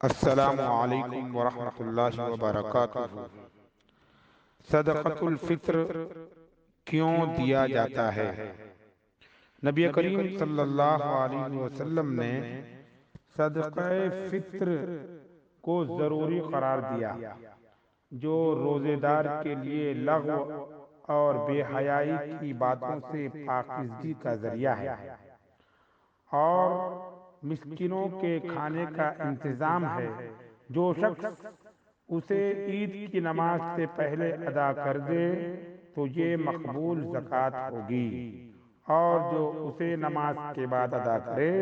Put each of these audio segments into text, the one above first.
السلام علیکم ورحمۃ اللہ وبرکاتہ۔ صدقۃ الفطر کیوں دیا جاتا ہے؟ نبی کریم صلی اللہ علیہ وسلم نے صدقہ فطر کو ضروری قرار دیا، جو روزے دار کے لیے لغو اور بے حیائی کی باتوں سے پاکیزگی کا ذریعہ ہے، اور مسکینوں کے کھانے کا انتظام ہے۔ جو شخص اسے عید کی نماز سے پہلے ادا کر دے تو یہ مقبول زکوٰۃ ہوگی، اور جو اسے نماز کے بعد ادا کرے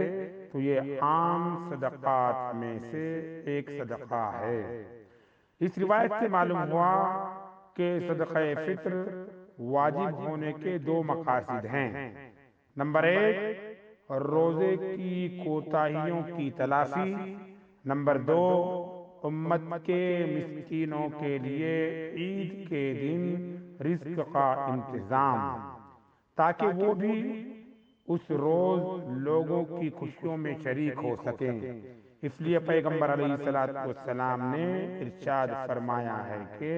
تو یہ عام صدقات میں سے ایک صدقہ ہے۔ اس روایت سے معلوم ہوا کہ صدقہ فطر واجب ہونے کے دو مقاصد ہیں۔ نمبر ایک، روزے کی کوتاہیوں کی تلافی۔ نمبر دو، امت کے مسکینوں کے لیے عید کے دن رزق کا انتظام، تاکہ وہ بھی اس روز لوگوں کی خوشیوں میں شریک ہو سکیں۔ اس لیے پیغمبر علیہ الصلوۃ والسلام نے ارشاد فرمایا ہے کہ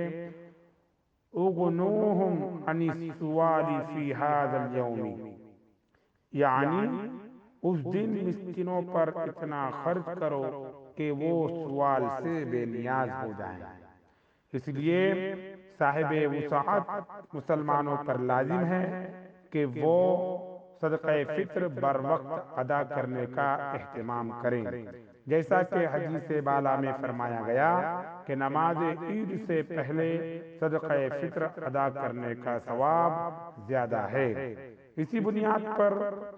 اغنوہم عن السؤال فی ھذا اليوم، یعنی اس دن مسکینوں پر اتنا خرچ کرو کہ وہ سوال سے بے نیاز ہو جائیں۔ اس لیے صاحب وسعت مسلمانوں پر لازم ہے کہ وہ صدقہ فطر بر وقت ادا کرنے کا اہتمام کریں، جیسا کہ حدیث بالا میں فرمایا گیا کہ نماز عید سے پہلے صدقہ فطر ادا کرنے کا ثواب زیادہ ہے۔ اسی بنیاد پر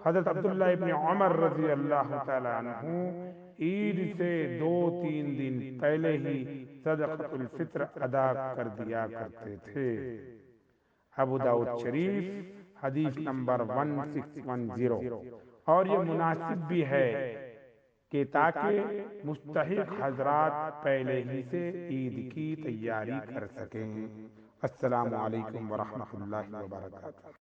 حضرت عبداللہ ابن عمر رضی اللہ تعالی عنہ عید سے 2-3 دن پہلے ہی صدقۃ الفطر ادا کر دیا کرتے تھے۔ ابو داؤد شریف حدیث نمبر 1610۔ اور یہ مناسب بھی ہے کہ تاکہ مستحق حضرات پہلے ہی سے عید کی تیاری کر سکیں۔ السلام علیکم ورحمۃ اللہ وبرکاتہ۔